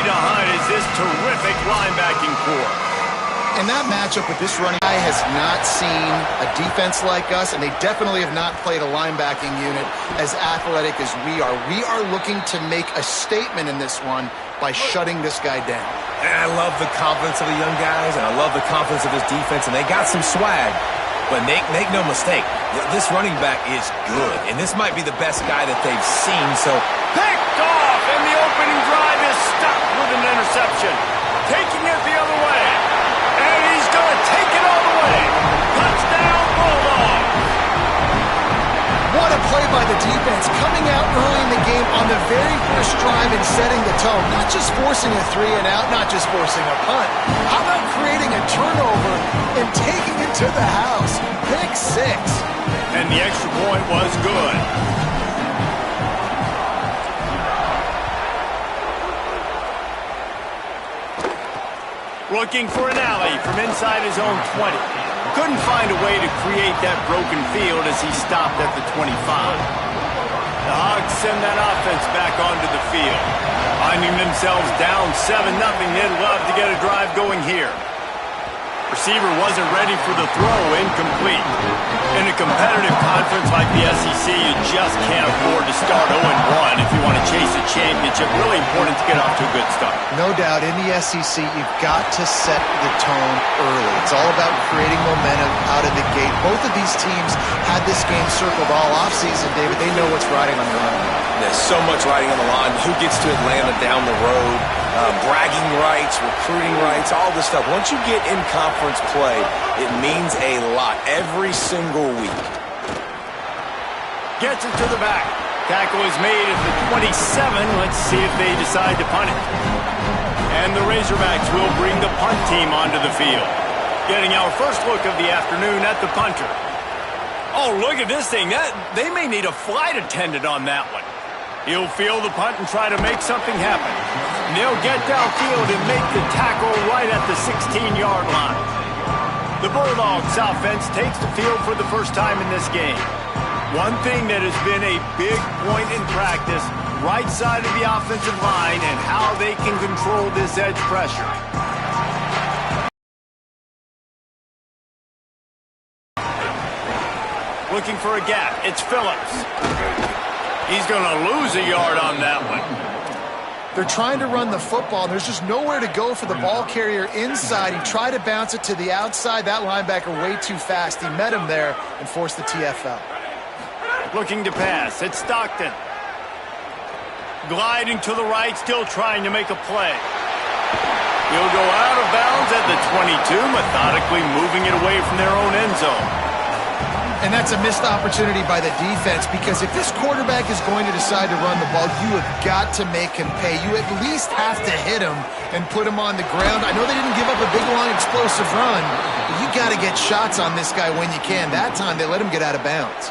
behind is this terrific linebacking core. In that matchup with this running guy has not seen a defense like us, and they definitely have not played a linebacking unit as athletic as we are. We are looking to make a statement in this one by shutting this guy down. And I love the confidence of the young guys, and I love the confidence of his defense, and they got some swag. But make no mistake, this running back is good, and this might be the best guy that they've seen, so... Picked off, and the opening drive is stopped with an interception. Taking it the other way. And he's going to take it all the way. Touchdown, Bulldogs. What a play by the defense, coming out early in the game on the very first drive and setting the tone. Not just forcing a 3-and-out, not just forcing a punt. How about creating a turnover and taking it to the house? Pick 6. And the extra point was good. Looking for an alley from inside his own 20. Couldn't find a way to create that broken field as he stopped at the 25. The Hogs send that offense back onto the field. Finding themselves down 7-0, they'd love to get a drive going here. Receiver wasn't ready for the throw, incomplete. In a competitive conference like the SEC, you just can't afford to start 0-1 if you want to chase a championship. Really important to get off to a good start. No doubt, in the SEC, you've got to set the tone early. It's all about creating momentum out of the gate. Both of these teams had this game circled all offseason, David. They know what's riding on the line. There's so much riding on the line. Who gets to Atlanta down the road? Bragging rights, recruiting rights, all this stuff. Once you get in conference play, it means a lot every single week. Gets it to the back. Tackle is made at the 27. Let's see if they decide to punt it. And the Razorbacks will bring the punt team onto the field. Getting our first look of the afternoon at the punter. Oh, look at this thing. They may need a flight attendant on that one. He'll field the punt and try to make something happen. And they'll get downfield and make the tackle right at the 16-yard line. The Bulldogs offense takes the field for the first time in this game. One thing that has been a big point in practice, right side of the offensive line and how they can control this edge pressure. Looking for a gap. It's Phillips. He's going to lose a yard on that one. They're trying to run the football. There's just nowhere to go for the ball carrier inside. He tried to bounce it to the outside. That linebacker way too fast. He met him there and forced the TFL. Looking to pass. It's Stockton. Gliding to the right, still trying to make a play. He'll go out of bounds at the 22, methodically moving it away from their own end zone. And that's a missed opportunity by the defense, because if this quarterback is going to decide to run the ball, you have got to make him pay. You at least have to hit him and put him on the ground. I know they didn't give up a big, long, explosive run, but you got to get shots on this guy when you can. That time, they let him get out of bounds.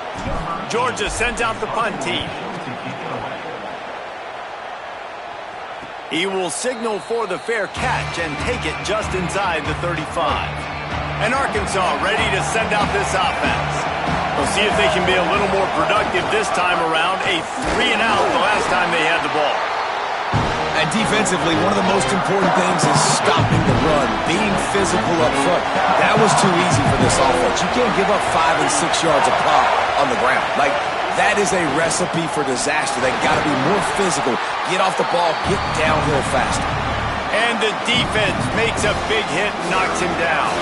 Georgia sends out the punt team. He will signal for the fair catch and take it just inside the 35. And Arkansas ready to send out this offense. We'll see if they can be a little more productive this time around. A 3-and-out the last time they had the ball. And defensively, one of the most important things is stopping the run, being physical up front. That was too easy for this offense. You can't give up 5 and 6 yards a pop on the ground. Like, that is a recipe for disaster. They got to be more physical, get off the ball, get downhill faster. And the defense makes a big hit and knocks him down.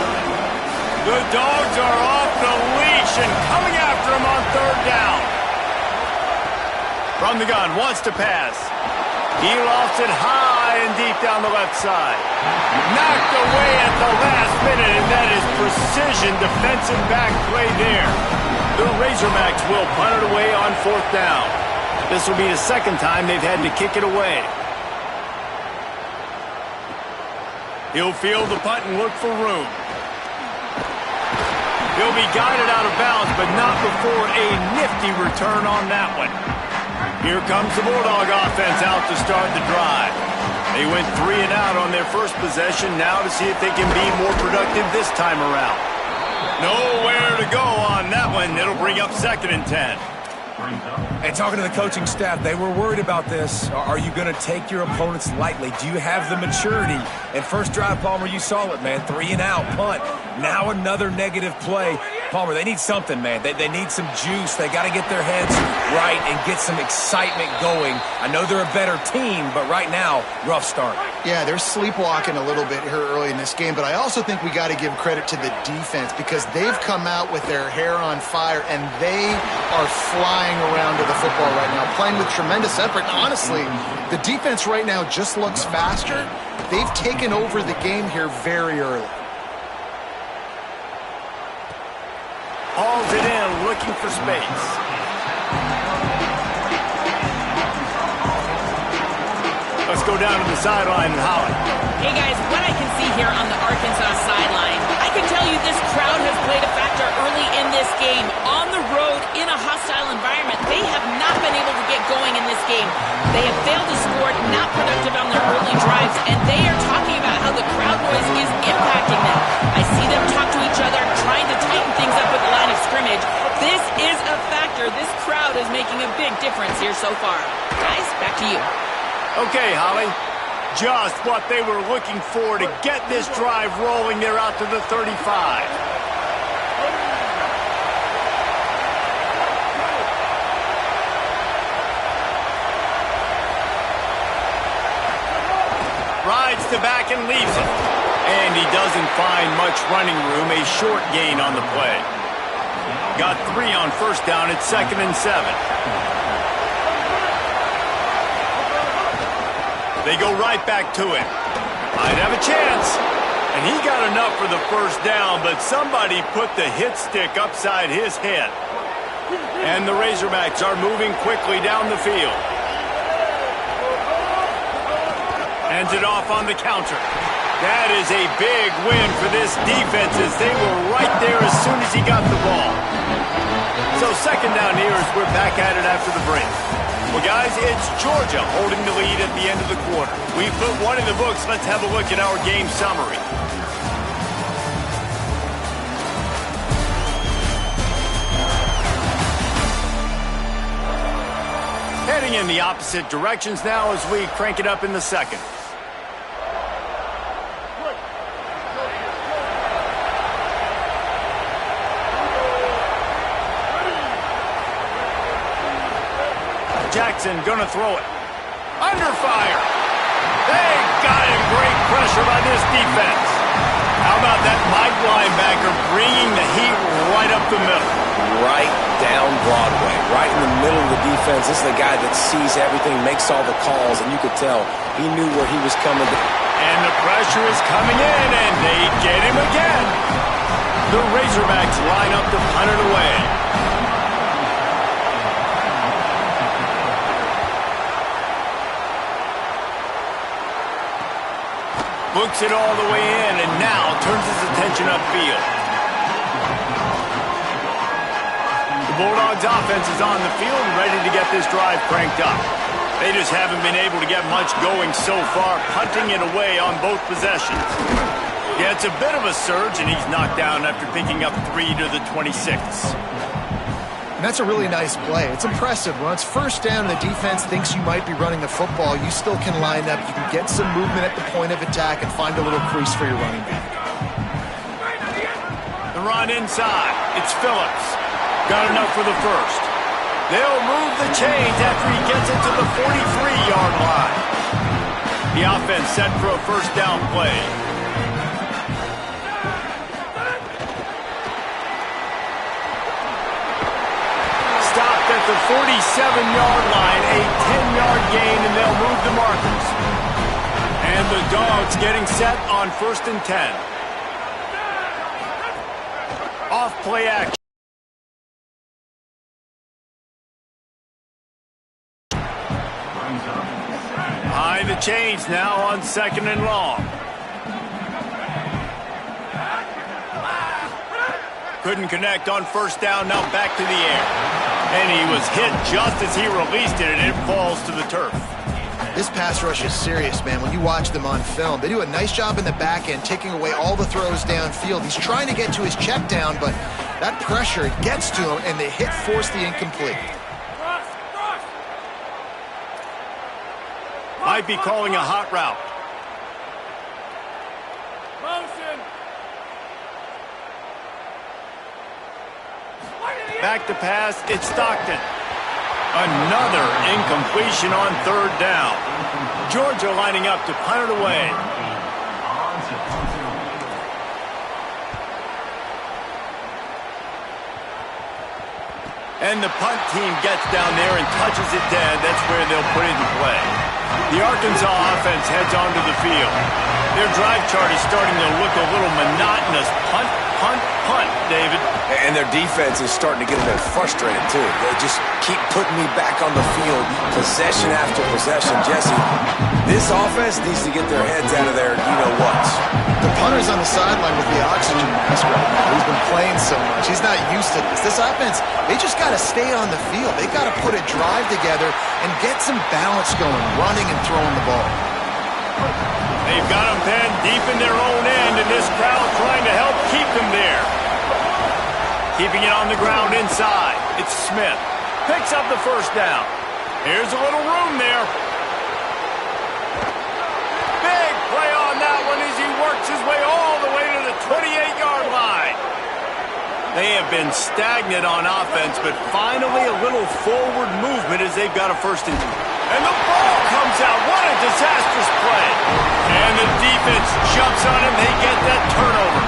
The Dogs are off the leash and coming after him on 3rd down. From the gun, wants to pass. He lost it high and deep down the left side. Knocked away at the last minute, and that is precision defensive back play there. The Razorbacks will punt it away on 4th down. This will be the second time they've had to kick it away. He'll field the punt and look for room. He'll be guided out of bounds, but not before a nifty return on that one. Here comes the Bulldog offense out to start the drive. They went 3-and-out on their first possession, now to see if they can be more productive this time around. Nowhere to go on that one. It'll bring up 2nd and 10. And talking to the coaching staff, they were worried about this. Are you going to take your opponents lightly? Do you have the maturity? And first drive, Palmer, you saw it, man. 3 and out, punt. Now another negative play. Palmer, they need something, man. They need some juice. They got to get their heads right and get some excitement going. I know they're a better team, but right now, rough start. Yeah, they're sleepwalking a little bit here early in this game, but I also think we got to give credit to the defense because they've come out with their hair on fire, and they are flying around to the football right now, playing with tremendous effort. And honestly, the defense right now just looks faster. They've taken over the game here very early. Hauls it in, looking for space. Let's go down to the sideline and Holland. Hey guys, what I can see here on the Arkansas sideline, I can tell you this crowd has played a factor early in this game. On the road, in a hostile environment, they have not been able to get going in this game. They have failed to score, not productive on their early drives, and they are talking about how the crowd noise is impacting them. I see them talk to each other, trying to tighten things up at the line of scrimmage. This is a factor. This crowd is making a big difference here so far. Guys, back to you. Okay, Holly. Just what they were looking for to get this drive rolling. They're out to the 35. Rides to back and leaves it. And he doesn't find much running room. A short gain on the play. Got 3 on first down at 2nd and 7. They go right back to him. Might have a chance. And he got enough for the first down, but somebody put the hit stick upside his head. And the Razorbacks are moving quickly down the field. Hands it off on the counter. That is a big win for this defense as they were right there as soon as he got the ball. So second down here as we're back at it after the break. Well, guys, it's Georgia holding the lead at the end of the quarter. We've put one in the books. Let's have a look at our game summary. Heading in the opposite directions now as we crank it up in the second. Jackson gonna throw it. Under fire. They got him. Great pressure by this defense. How about that Mike linebacker bringing the heat right up the middle? Right down Broadway, right in the middle of the defense. This is the guy that sees everything, makes all the calls, and you could tell he knew where he was coming. And the pressure is coming in, and they get him again. The Razorbacks line up to punt it away. Books it all the way in, and now turns his attention upfield. The Bulldogs offense is on the field and ready to get this drive cranked up. They just haven't been able to get much going so far, punting it away on both possessions. Yeah, it's a bit of a surge, and he's knocked down after picking up 3 to the 26. And that's a really nice play. It's impressive. When it's first down and the defense thinks you might be running the football, you still can line up. You can get some movement at the point of attack and find a little crease for your running back. The run inside. It's Phillips. Got enough for the first. They'll move the chains after he gets it to the 43-yard line. The offense set for a first down play. Stopped at the 47-yard line, a 10-yard gain, and they'll move the markers. And the Dogs getting set on 1st and 10. Off play action. Behind the chains now on 2nd and long. Couldn't connect on first down, now back to the air. And he was hit just as he released it, and it falls to the turf. This pass rush is serious, man. When you watch them on film, they do a nice job in the back end, taking away all the throws downfield. He's trying to get to his check down, but that pressure gets to him, and the hit forced the incomplete. Might be calling a hot route. Motion. Back to pass, it's Stockton. Another incompletion on third down. Georgia lining up to punt it away. And the punt team gets down there and touches it dead. That's where they'll put it in play. The Arkansas offense heads onto the field. Their drive chart is starting to look a little monotonous. Punt, punt, punt, David. And their defense is starting to get a little frustrated, too. They just keep putting me back on the field, possession after possession. Jesse, this offense needs to get their heads out of their you-know-whats. The punter's on the sideline with the oxygen mask right now. He's been playing so much. He's not used to this. This offense, they just got to stay on the field. They got to put a drive together and get some balance going, running and throwing the ball. They've got them pinned deep in their own end, and this crowd trying to help keep them there. Keeping it on the ground inside. It's Smith. Picks up the first down. Here's a little room there. Big play on that one as he works his way all the way to the 28-yard line. They have been stagnant on offense, but finally a little forward movement as they've got a first and 2. And the ball comes out. What a disastrous play. And the defense jumps on him. They get that turnover.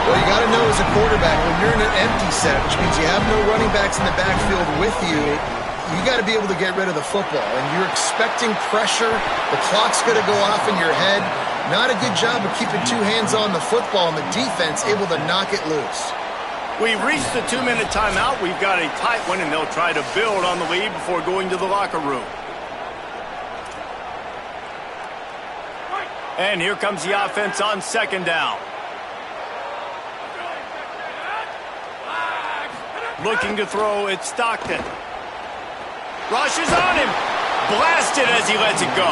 Well, you got to know as a quarterback, when you're in an empty set, which means you have no running backs in the backfield with you, you got to be able to get rid of the football. And you're expecting pressure. The clock's going to go off in your head. Not a good job of keeping two hands on the football, and the defense able to knock it loose. We've reached the 2-minute timeout. We've got a tight one, and they'll try to build on the lead before going to the locker room. And here comes the offense on second down. Looking to throw, it's Stockton. Rushes on him. Blasted as he lets it go.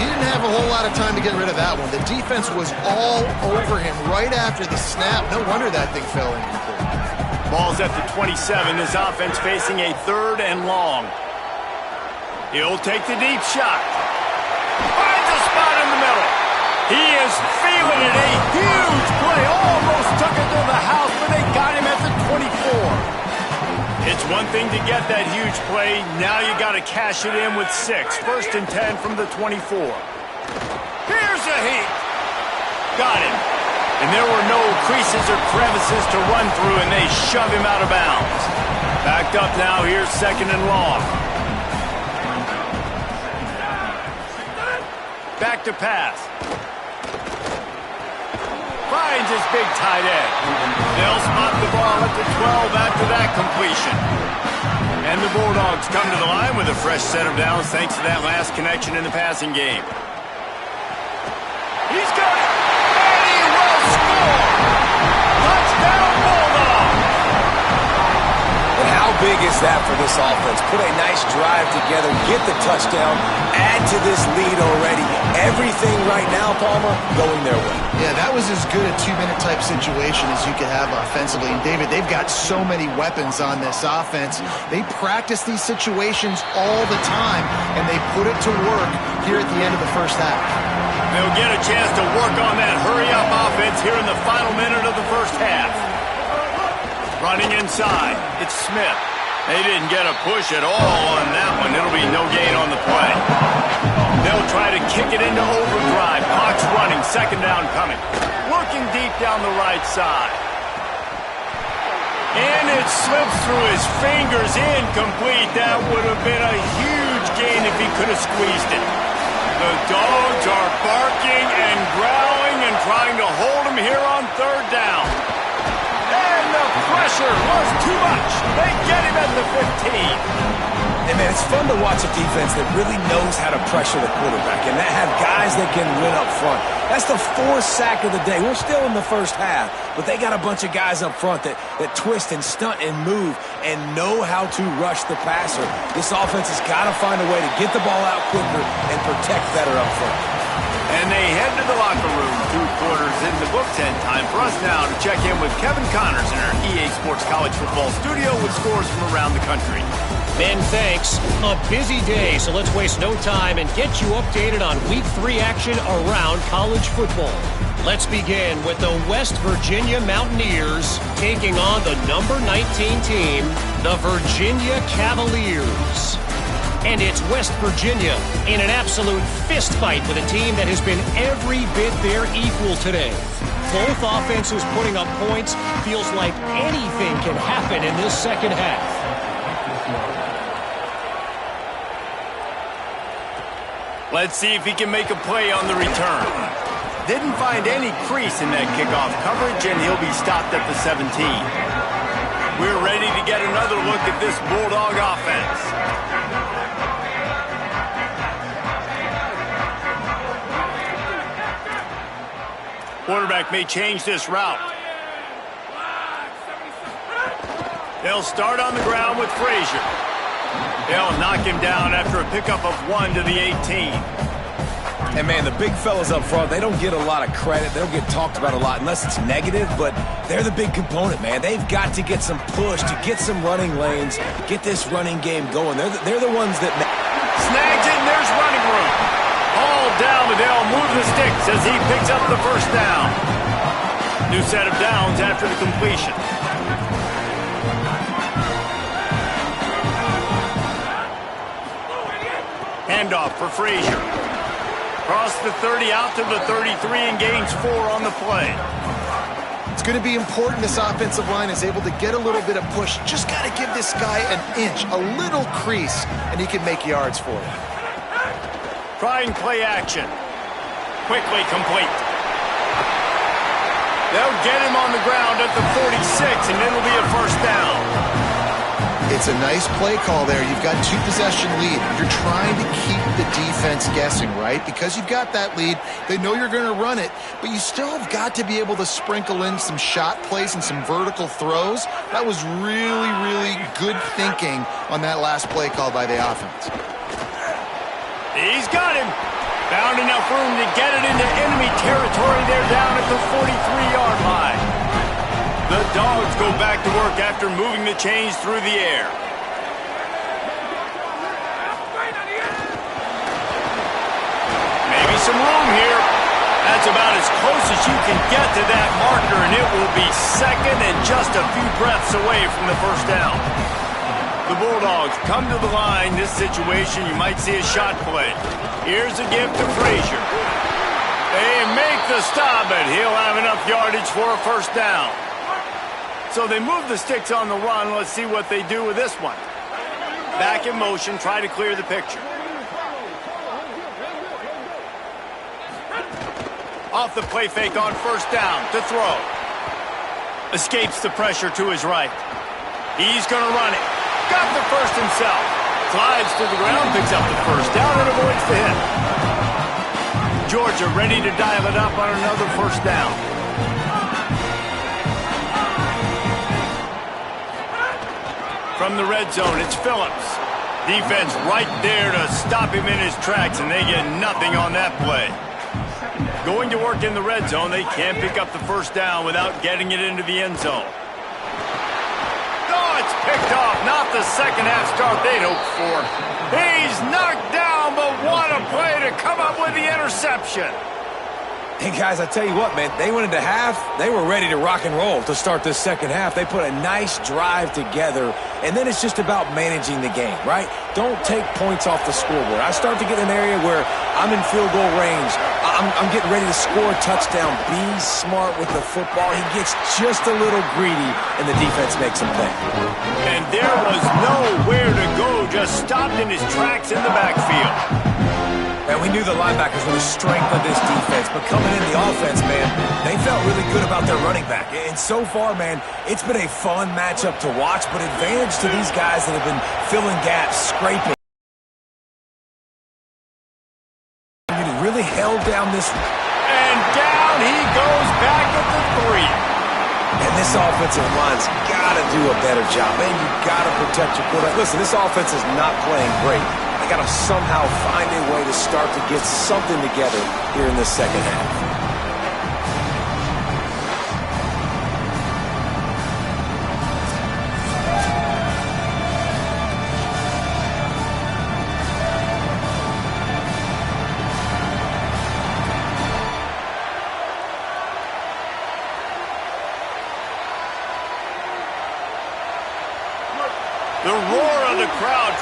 He didn't have a whole lot of time to get rid of that one. The defense was all over him right after the snap. No wonder that thing fell incomplete. Ball's at the 27. This offense facing a 3rd and long. He'll take the deep shot. Finds a spot in the middle. He is feeling it. A huge play. Almost took it to the house, but they got him at the 24. It's one thing to get that huge play. Now you got to cash it in with 6. 1st and 10 from the 24. Here's a heat. Got him. And there were no creases or crevices to run through, and they shove him out of bounds. Backed up now. Here's 2nd and long. Back to pass. Finds his big tight end. They'll spot the ball at the 12 after that completion. And the Bulldogs come to the line with a fresh set of downs thanks to that last connection in the passing game. He's got it. And he will score. Touchdown Bulldogs. And how big is that for this offense? Put a nice drive together, get the touchdown, add to this lead already. Everything right now, Palmer, going their way. Yeah, that was as good a 2-minute type situation as you could have offensively. And, David, they've got so many weapons on this offense. They practice these situations all the time, and they put it to work here at the end of the first half. They'll get a chance to work on that hurry-up offense here in the final minute of the first half. Running inside, it's Smith. They didn't get a push at all on that one. It'll be no gain on the play. They'll try to kick it into overdrive. Clock's running, 2nd down coming. Working deep down the right side. And it slips through his fingers, incomplete. That would have been a huge gain if he could have squeezed it. The Dogs are barking and growling and trying to hold him here on 3rd down. And the pressure was too much. They get him at the 15. And, man, it's fun to watch a defense that really knows how to pressure the quarterback and that have guys that can win up front. That's the 4th sack of the day. We're still in the first half, but they got a bunch of guys up front that twist and stunt and move and know how to rush the passer. This offense has got to find a way to get the ball out quicker and protect better up front. And they head to the locker room, 2 quarters into book 10. Time for us now to check in with Kevin Connors in our EA Sports College Football studio with scores from around the country. Ben, thanks. A busy day, so let's waste no time and get you updated on Week 3 action around college football. Let's begin with the West Virginia Mountaineers taking on the number 19 team, the Virginia Cavaliers. And it's West Virginia in an absolute fistfight with a team that has been every bit their equal today. Both offenses putting up points. Feels like anything can happen in this second half. Let's see if he can make a play on the return. Didn't find any crease in that kickoff coverage, and he'll be stopped at the 17. We're ready to get another look at this Bulldog offense. Quarterback may change this route. They'll start on the ground with Frazier. They'll knock him down after a pickup of 1 to the 18. And, man, the big fellas up front, they don't get a lot of credit. They don't get talked about a lot unless it's negative, but they're the big component, man. They've got to get some push, to get some running lanes, get this running game going. They're the ones that... Snags it, and there's running room. All down, but they'll move the sticks as he picks up the first down. New set of downs after the completion. Handoff for Frazier. Across the 30 out to the 33 and gains 4 on the play. It's going to be important this offensive line is able to get a little bit of push. Just got to give this guy an inch, a little crease, and he can make yards for you. Trying play action. Quickly complete. They'll get him on the ground at the 46, and it'll be a first down. It's a nice play call there. You've got 2-possession lead. You're trying to keep the defense guessing, right? Because you've got that lead, they know you're going to run it, but you still have got to be able to sprinkle in some shot plays and some vertical throws. That was really, really good thinking on that last play call by the offense. He's got him. Found enough room to get it into enemy territory. They're down at the 43-yard line. The Dogs go back to work after moving the chains through the air. Maybe some room here. That's about as close as you can get to that marker, and it will be second and just a few breaths away from the first down. The Bulldogs come to the line. This situation, you might see a shot play. Here's a give to Frazier. They make the stop, but he'll have enough yardage for a first down. So they move the sticks on the run. Let's see what they do with this one. Back in motion, try to clear the picture. Off the play fake on first down to throw. Escapes the pressure to his right. He's going to run it. Got the first himself. Slides to the ground, picks up the first down, and avoids the hit. Georgia ready to dial it up on another first down. From the red zone, it's Phillips. Defense right there to stop him in his tracks, and they get nothing on that play. Going to work in the red zone, they can't pick up the first down without getting it into the end zone. Oh, it's picked off. Not the second half start they'd hoped for. He's knocked down, but what a play to come up with the interception. Hey, guys, I tell you what, man, they went into half, they were ready to rock and roll to start this second half. They put a nice drive together, and then it's just about managing the game, right? Don't take points off the scoreboard. I start to get in an area where I'm in field goal range. I'm getting ready to score a touchdown. Be smart with the football. He gets just a little greedy, and the defense makes him pay. And there was nowhere to go, just stopped in his tracks in the backfield. And we knew the linebackers were the strength of this defense, but coming in the offense, man, they felt really good about their running back. And so far, man, it's been a fun matchup to watch, but advantage to these guys that have been filling gaps, scraping. Really held down this. And down he goes back at the 3. And this offensive line's got to do a better job. Man, you got to protect your quarterback. Listen, this offense is not playing great. They got to somehow find a way to start to get something together here in the second half.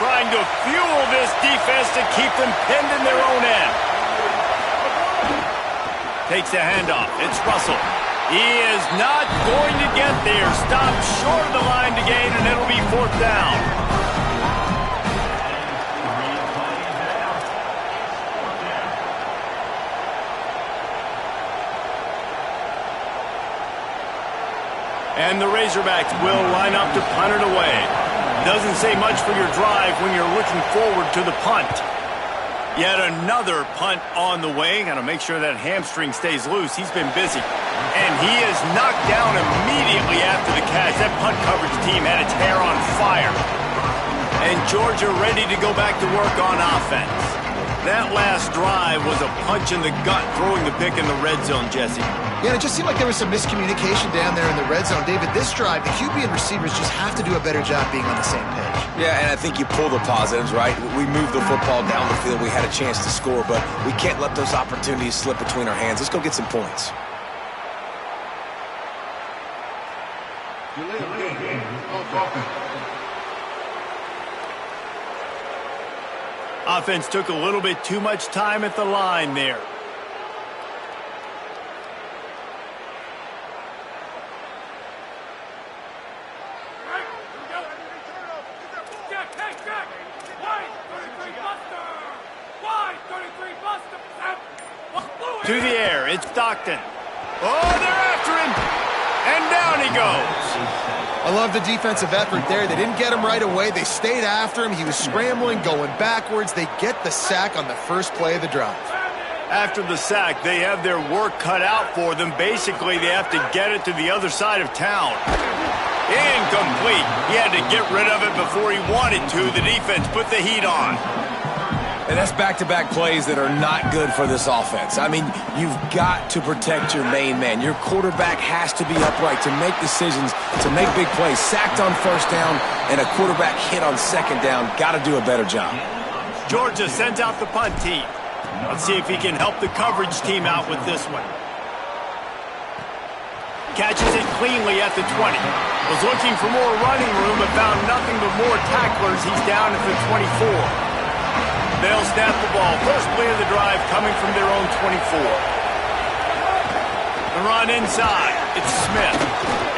trying to fuel this defense to keep them pinned in their own end. Takes the handoff. It's Russell. He is not going to get there. Stopped short of the line to gain, and it'll be 4th down. And the Razorbacks will line up to punt it away. Doesn't say much for your drive when you're looking forward to the punt. Yet another punt on the way. Got to make sure that hamstring stays loose. He's been busy. And he is knocked down immediately after the catch. That punt coverage team had its hair on fire. And Georgia ready to go back to work on offense. That last drive was a punch in the gut, throwing the pick in the red zone, Jesse. Yeah, it just seemed like there was some miscommunication down there in the red zone. David, this drive, the QB and receivers just have to do a better job being on the same page. Yeah, and I think you pull the positives, right? We moved the football down the field. We had a chance to score, but we can't let those opportunities slip between our hands. Let's go get some points. Offense took a little bit too much time at the line there. To the air, it's Stockton. Oh, they're after him, and down he goes. I love the defensive effort there. They didn't get him right away. They stayed after him. He was scrambling, going backwards. They get the sack on the first play of the drive. After the sack, they have their work cut out for them. Basically, they have to get it to the other side of town. Incomplete. He had to get rid of it before he wanted to. The defense put the heat on. And that's back-to-back plays that are not good for this offense. I mean, you've got to protect your main man. Your quarterback has to be upright to make decisions, to make big plays. Sacked on first down and a quarterback hit on second down. Got to do a better job. Georgia sends out the punt team. Let's see if he can help the coverage team out with this one. Catches it cleanly at the 20. Was looking for more running room but found nothing but more tacklers. He's down at the 24. They'll snap the ball. First play of the drive coming from their own 24. The run inside. It's Smith.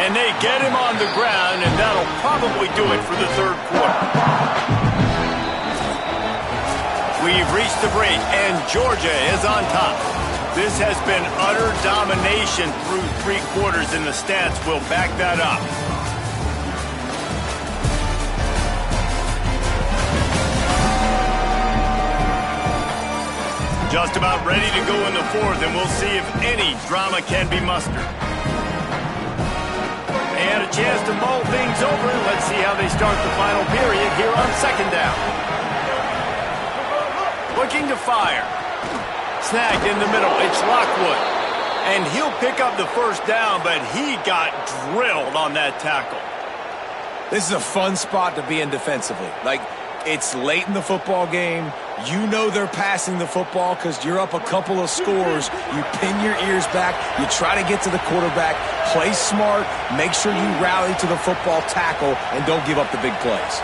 And they get him on the ground, and that'll probably do it for the third quarter. We've reached the break, and Georgia is on top. This has been utter domination through 3 quarters, and the stats will back that up. Just about ready to go in the 4th, and we'll see if any drama can be mustered. They had a chance to mull things over. Let's see how they start the final period here on 2nd down. Looking to fire. Snagged in the middle. It's Lockwood. And he'll pick up the first down, but he got drilled on that tackle. This is a fun spot to be in defensively. Like, it's late in the football game. You know they're passing the football because you're up a couple of scores. You pin your ears back. You try to get to the quarterback. Play smart. Make sure you rally to the football, tackle, and don't give up the big plays.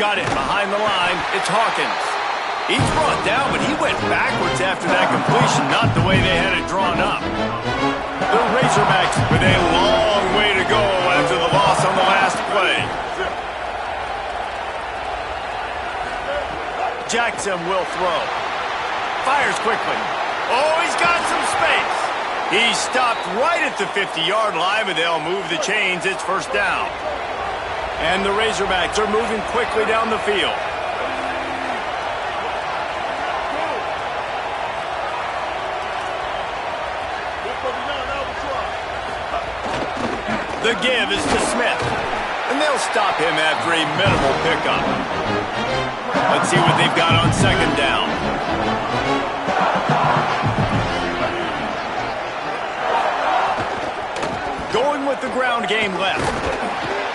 Got it behind the line. It's Hawkins. He's brought down, but he went backwards after that completion, not the way they had it drawn up. The Razorbacks with a long way to go after the loss on the last play. Jackson will throw. Fires quickly. Oh, he's got some space. He stopped right at the 50-yard line, but they'll move the chains. It's first down. And the Razorbacks are moving quickly down the field. The give is to Smith. And they'll stop him after a minimal pickup. Let's see what they've got on 2nd down. Going with the ground game left.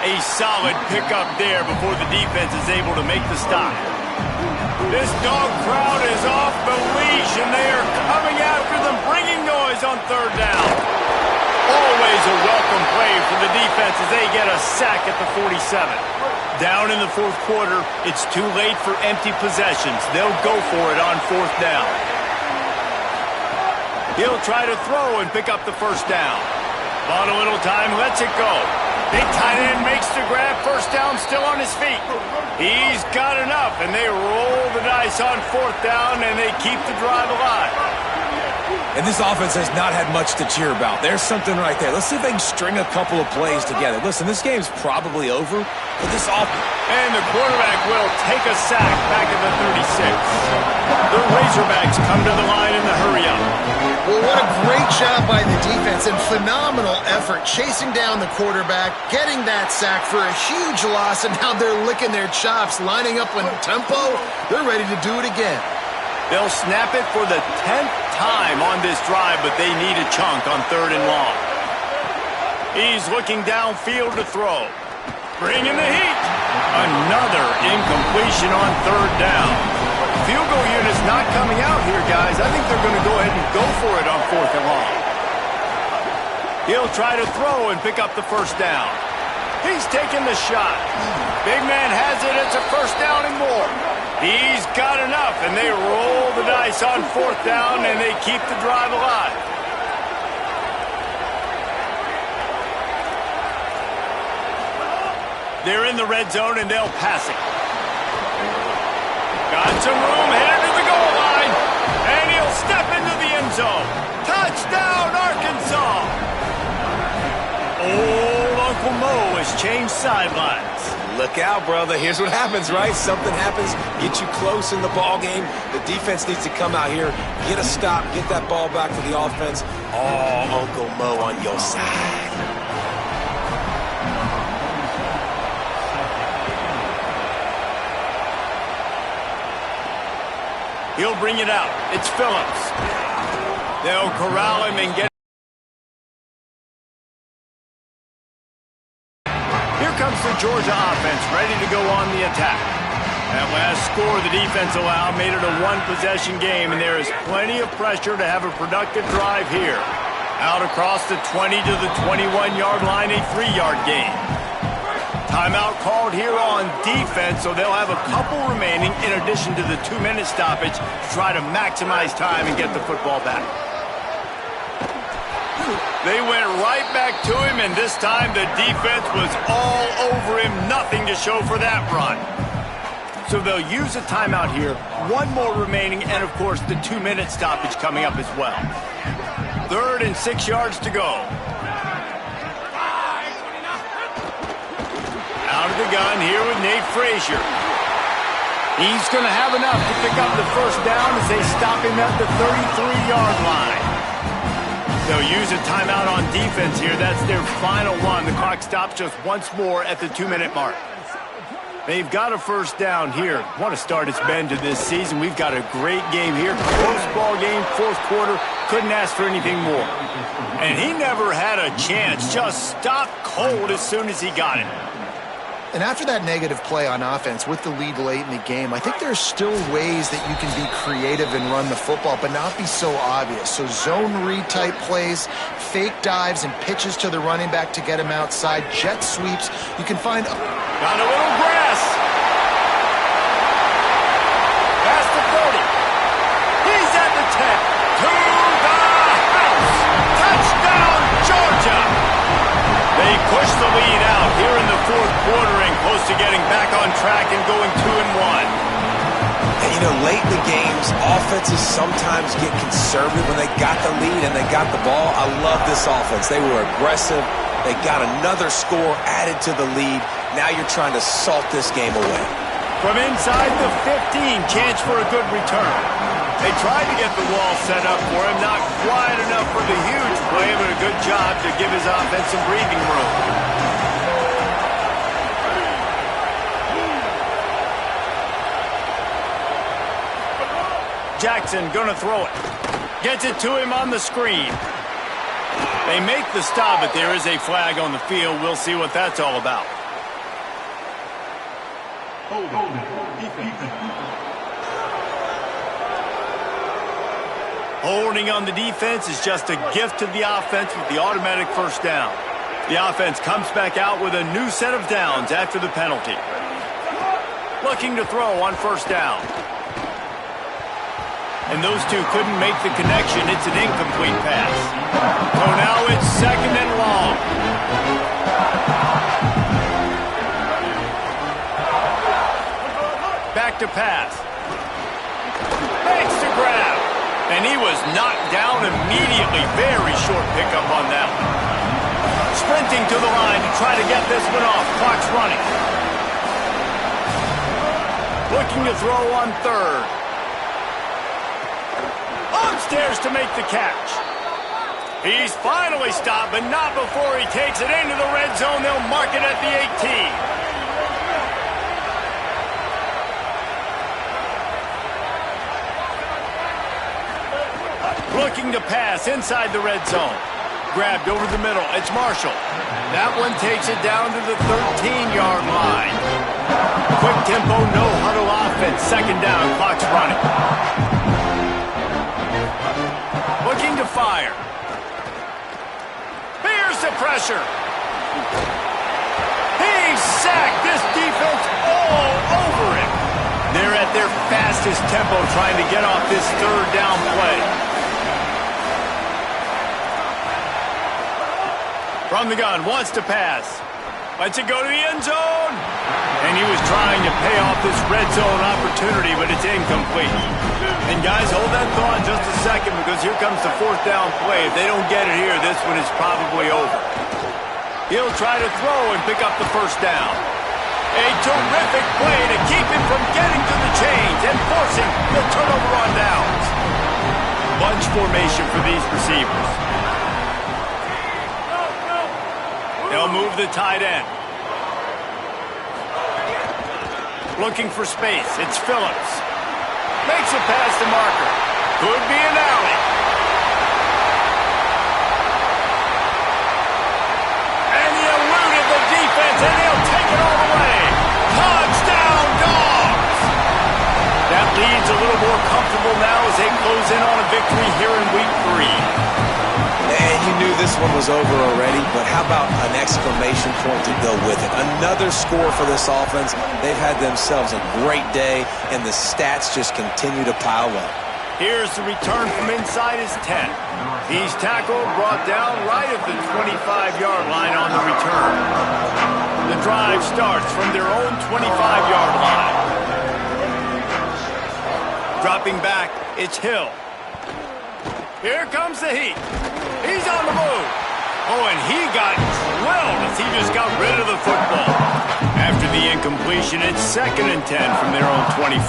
A solid pickup there before the defense is able to make the stop. This dog crowd is off the leash, and they are coming after them, bringing noise on 3rd down. Always a welcome play for the defense as they get a sack at the 47. Down in the fourth quarter, it's too late for empty possessions. They'll go for it on fourth down. He'll try to throw and pick up the first down. Bought a little time, lets it go. Big tight end makes the grab, first down, still on his feet. He's got enough, and they roll the dice on fourth down, and they keep the drive alive. And this offense has not had much to cheer about. There's something right there. Let's see if they can string a couple of plays together. Listen, this game's probably over, but this offense... And the quarterback will take a sack back at the 36. The Razorbacks come to the line in the hurry-up. Well, what a great job by the defense and phenomenal effort chasing down the quarterback, getting that sack for a huge loss, and now they're licking their chops, lining up on tempo. They're ready to do it again. They'll snap it for the 10th time on this drive, but they need a chunk on third and long. He's looking downfield to throw. Bringing the heat. Another incompletion on third down. Field goal unit's not coming out here, guys. I think they're going to go ahead and go for it on fourth and long. He'll try to throw and pick up the first down. He's taking the shot. Big man has it. It's a first down and more. He's got enough, and they roll the dice on fourth down, and they keep the drive alive. They're in the red zone, and they'll pass it. Got some room, headed to the goal line, and he'll step into the end zone. Touchdown, Arkansas! Old Uncle Mo has changed sidelines. Look out, brother. Here's what happens, right? Something happens, get you close in the ball game. The defense needs to come out here, get a stop, get that ball back to the offense. Oh, Uncle Mo on your side. He'll bring it out. It's Phillips. They'll corral him and get... Here comes the Georgia offense, ready to go on the attack. That last score the defense allowed made it a one-possession game, and there is plenty of pressure to have a productive drive here. Out across the 20 to the 21-yard line, a 3-yard gain. Timeout called here on defense, so they'll have a couple remaining in addition to the 2-minute stoppage to try to maximize time and get the football back. They went right back to him, and this time the defense was all over him. Nothing to show for that run. So they'll use a timeout here. One more remaining, and of course the 2-minute stoppage coming up as well. 3rd and 6 yards to go. Out of the gun here with Nate Frazier. He's going to have enough to pick up the first down as they stop him at the 33-yard line. They'll use a timeout on defense here. That's their final one. The clock stops just once more at the 2-minute mark. They've got a first down here. What a start it's been to this season. We've got a great game here. Close ball game, fourth quarter. Couldn't ask for anything more. And he never had a chance. Just stopped cold as soon as he got it. And after that negative play on offense with the lead late in the game, I think there's still ways that you can be creative and run the football, but not be so obvious. So zone read type plays, fake dives and pitches to the running back to get him outside, jet sweeps. You can find... Got a little grass. Past the 30. He's at the 10. To the house. Touchdown, Georgia. They push the lead out here in the fourth quarter and close to getting back on track and going 2-1. And you know, late in the games, offenses sometimes get conservative when they got the lead and they got the ball. I love this offense. They were aggressive. They got another score added to the lead. Now you're trying to salt this game away. From inside the 15, chance for a good return. They tried to get the wall set up for him, not quite enough for the huge play, but a good job to give his offense some breathing room. Jackson gonna throw it. Gets it to him on the screen. They make the stop, but there is a flag on the field. We'll see what that's all about. Holding on the defense is just a gift to the offense with the automatic first down. The offense comes back out with a new set of downs after the penalty. Looking to throw on first down. And those two couldn't make the connection. It's an incomplete pass. So now it's second and long. Back to pass. Makes the grab. And he was knocked down immediately. Very short pickup on that one. Sprinting to the line to try to get this one off. Clock's running. Looking to throw on third. Upstairs to make the catch. He's finally stopped, but not before he takes it into the red zone. They'll mark it at the 18. Looking to pass inside the red zone. Grabbed over the middle. It's Marshall. That one takes it down to the 13-yard line. Quick tempo, no huddle offense. Second down, clock's running. Looking to fire. Bears the pressure. He's sacked. This defense all over him. They're at their fastest tempo trying to get off this third down play. From the gun, wants to pass. Lets it go to the end zone. And he was trying to pay off this red zone opportunity, but it's incomplete. And guys, hold that thought just a second because here comes the fourth down play. If they don't get it here, this one is probably over. He'll try to throw and pick up the first down. A terrific play to keep him from getting to the chains and forcing the turnover on downs. Bunch formation for these receivers. They'll move the tight end. Looking for space. It's Phillips. Makes a pass to Marker. Could be an alley. And he eluded the defense, and they'll take it all the way. Touchdown, Dogs! That lead's a little more comfortable now as they close in on a victory here in Week 3. And you knew this one was over already, but how about an exclamation point to go with it? Another score for this offense. They've had themselves a great day, and the stats just continue to pile up. Here's the return from inside his 10. He's tackled, brought down right at the 25-yard line on the return. The drive starts from their own 25-yard line. Dropping back, it's Hill. Here comes the heat. He's on the move. Oh, and he got drilled as he just got rid of the football. After the incompletion, it's second and 10 from their own 25.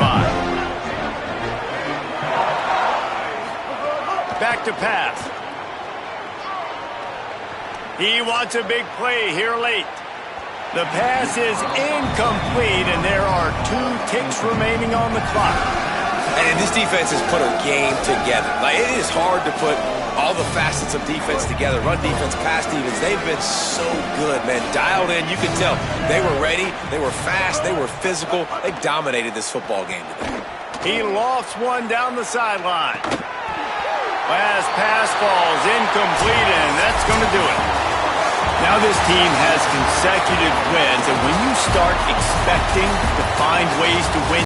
Back to pass. He wants a big play here late. The pass is incomplete, and there are 2 ticks remaining on the clock. And this defense has put a game together. Like, it is hard to put all the facets of defense together. Run defense, pass defense. They've been so good, man. Dialed in. You can tell they were ready. They were fast. They were physical. They dominated this football game today. He lofts one down the sideline. Last pass falls incomplete, and that's going to do it. Now this team has consecutive wins, and when you start expecting to find ways to win